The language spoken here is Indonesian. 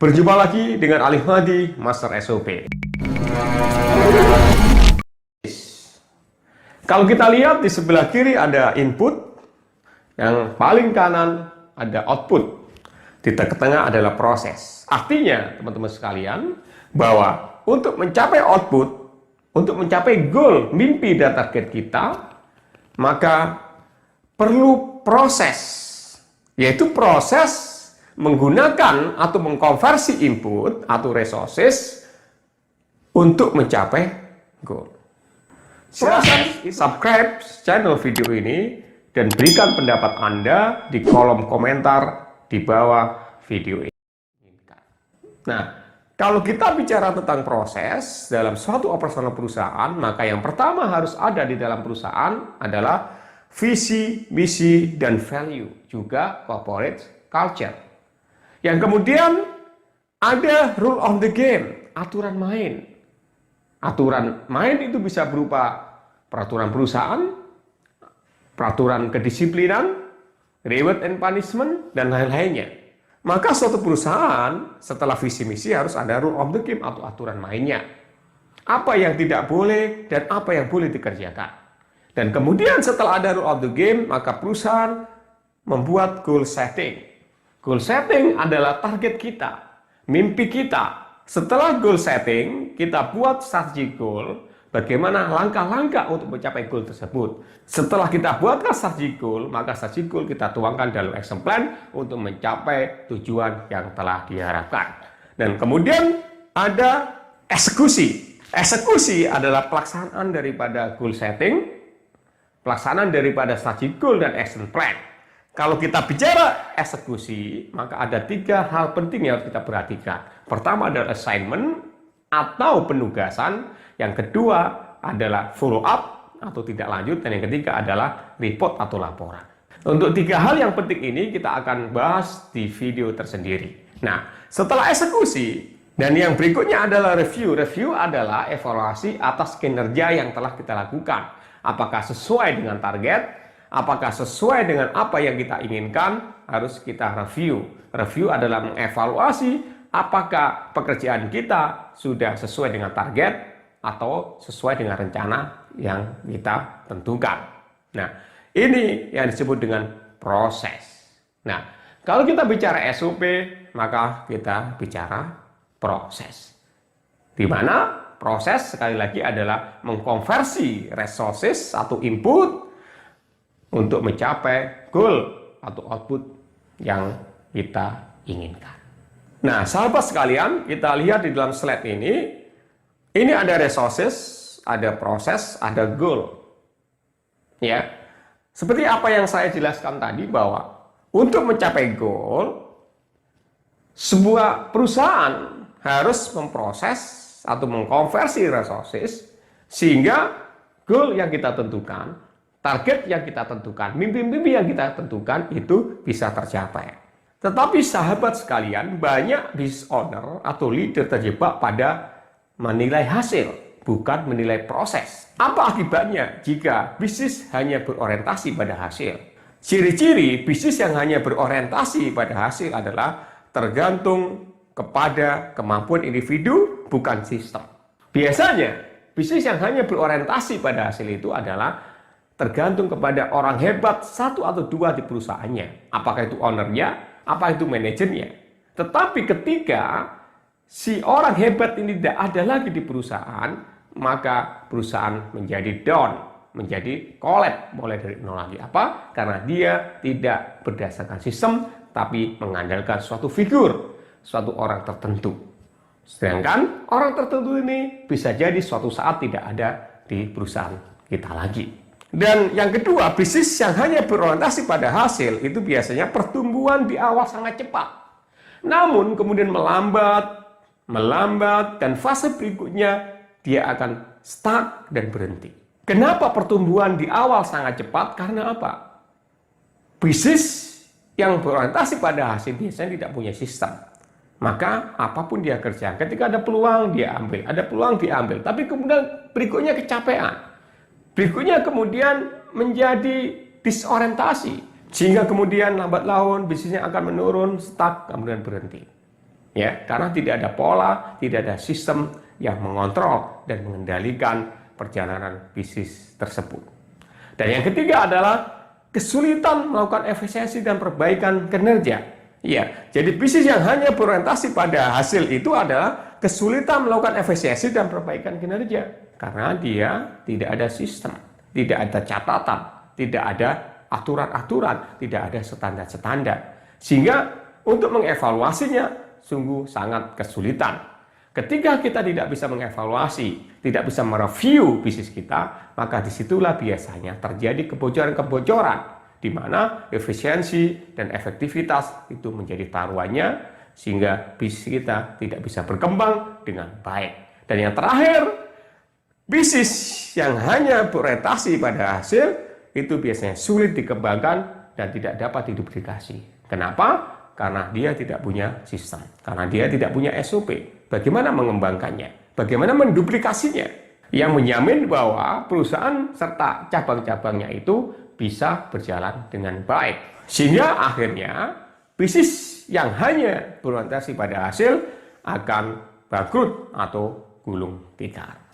Berjumpa lagi dengan Alif Mahdi, Master SOP. Kalau kita lihat di sebelah kiri ada input, yang paling kanan ada output, di tengah-tengah adalah proses. Artinya, teman-teman sekalian, bahwa untuk mencapai output, untuk mencapai goal, mimpi dan target kita, maka perlu proses, yaitu proses menggunakan atau mengkonversi input atau resources untuk mencapai goal. Silahkan subscribe channel video ini dan berikan pendapat Anda di kolom komentar di bawah video ini. Nah, kalau kita bicara tentang proses dalam suatu operasional perusahaan, maka yang pertama harus ada di dalam perusahaan adalah visi, misi, dan value, juga corporate culture. Yang kemudian ada rule of the game, aturan main. Aturan main itu bisa berupa peraturan perusahaan, peraturan kedisiplinan, reward and punishment, dan lain-lainnya. Maka suatu perusahaan setelah visi misi harus ada rule of the game atau aturan mainnya. Apa yang tidak boleh dan apa yang boleh dikerjakan. Dan kemudian setelah ada rule of the game, maka perusahaan membuat goal setting. Goal setting adalah target kita, mimpi kita. Setelah goal setting, kita buat strategi goal, bagaimana langkah-langkah untuk mencapai goal tersebut. Setelah kita buatkan strategi goal, maka strategi goal kita tuangkan dalam action plan untuk mencapai tujuan yang telah diharapkan. Dan kemudian ada eksekusi. Eksekusi adalah pelaksanaan daripada goal setting, pelaksanaan daripada strategi goal dan action plan. Kalau kita bicara eksekusi, maka ada 3 hal penting yang harus kita perhatikan. Pertama adalah assignment atau penugasan. Yang kedua adalah follow up atau tidak lanjut. Dan yang ketiga adalah report atau laporan. Untuk 3 hal yang penting ini kita akan bahas di video tersendiri. Nah, setelah eksekusi dan yang berikutnya adalah review. Review adalah evaluasi atas kinerja yang telah kita lakukan. Apakah sesuai dengan target? Apakah sesuai dengan apa yang kita inginkan, harus kita review. Review adalah mengevaluasi apakah pekerjaan kita sudah sesuai dengan target atau sesuai dengan rencana yang kita tentukan. Nah, ini yang disebut dengan proses. Nah, kalau kita bicara SOP, maka kita bicara proses. Di mana proses sekali lagi adalah mengkonversi resources atau input untuk mencapai goal atau output yang kita inginkan. Nah, sahabat sekalian, kita lihat di dalam slide ini ada resources, ada proses, ada goal. Ya, seperti apa yang saya jelaskan tadi bahwa untuk mencapai goal, sebuah perusahaan harus memproses atau mengkonversi resources sehingga goal yang kita tentukan, target yang kita tentukan, mimpi-mimpi yang kita tentukan itu bisa tercapai. Tetapi sahabat sekalian, banyak business owner atau leader terjebak pada menilai hasil, bukan menilai proses. Apa akibatnya jika bisnis hanya berorientasi pada hasil? Ciri-ciri bisnis yang hanya berorientasi pada hasil adalah tergantung kepada kemampuan individu, bukan sistem. Biasanya, bisnis yang hanya berorientasi pada hasil itu adalah tergantung kepada orang hebat 1 atau 2 di perusahaannya. Apakah itu ownernya, apa itu manajernya. Tetapi ketika si orang hebat ini tidak ada lagi di perusahaan, maka perusahaan menjadi down, menjadi collapse, mulai dari nol lagi. Apa? Karena dia tidak berdasarkan sistem, tapi mengandalkan suatu figur, suatu orang tertentu. Sedangkan orang tertentu ini bisa jadi suatu saat tidak ada di perusahaan kita lagi. Dan yang kedua, bisnis yang hanya berorientasi pada hasil itu biasanya pertumbuhan di awal sangat cepat. Namun kemudian melambat, dan fase berikutnya dia akan stuck dan berhenti. Kenapa pertumbuhan di awal sangat cepat? Karena apa? Bisnis yang berorientasi pada hasil biasanya tidak punya sistem. Maka apapun dia kerjakan, ketika ada peluang dia ambil, ada peluang diambil. Tapi kemudian berikutnya kecapean. Berikutnya kemudian menjadi disorientasi. Sehingga kemudian lambat laun bisnisnya akan menurun, stuck, kemudian berhenti. Ya, karena tidak ada pola, tidak ada sistem yang mengontrol dan mengendalikan perjalanan bisnis tersebut. Dan yang ketiga adalah kesulitan melakukan efisiensi dan perbaikan kinerja. Ya, jadi bisnis yang hanya berorientasi pada hasil itu adalah kesulitan melakukan efisiensi dan perbaikan kinerja karena dia tidak ada sistem, tidak ada catatan, tidak ada aturan-aturan, tidak ada standar-standar. Sehingga untuk mengevaluasinya sungguh sangat kesulitan. Ketika kita tidak bisa mengevaluasi, tidak bisa mereview bisnis kita, maka disitulah biasanya terjadi kebocoran-kebocoran, di mana efisiensi dan efektivitas itu menjadi taruhannya, sehingga bisnis kita tidak bisa berkembang dengan baik. Dan yang terakhir, bisnis yang hanya berorientasi pada hasil, itu biasanya sulit dikembangkan dan tidak dapat diduplikasi. Kenapa? Karena dia tidak punya sistem, karena dia tidak punya SOP. Bagaimana mengembangkannya? Bagaimana menduplikasinya? Yang menjamin bahwa perusahaan serta cabang-cabangnya itu bisa berjalan dengan baik. Sehingga akhirnya bisnis yang hanya berorientasi pada hasil akan bangkrut atau gulung tikar.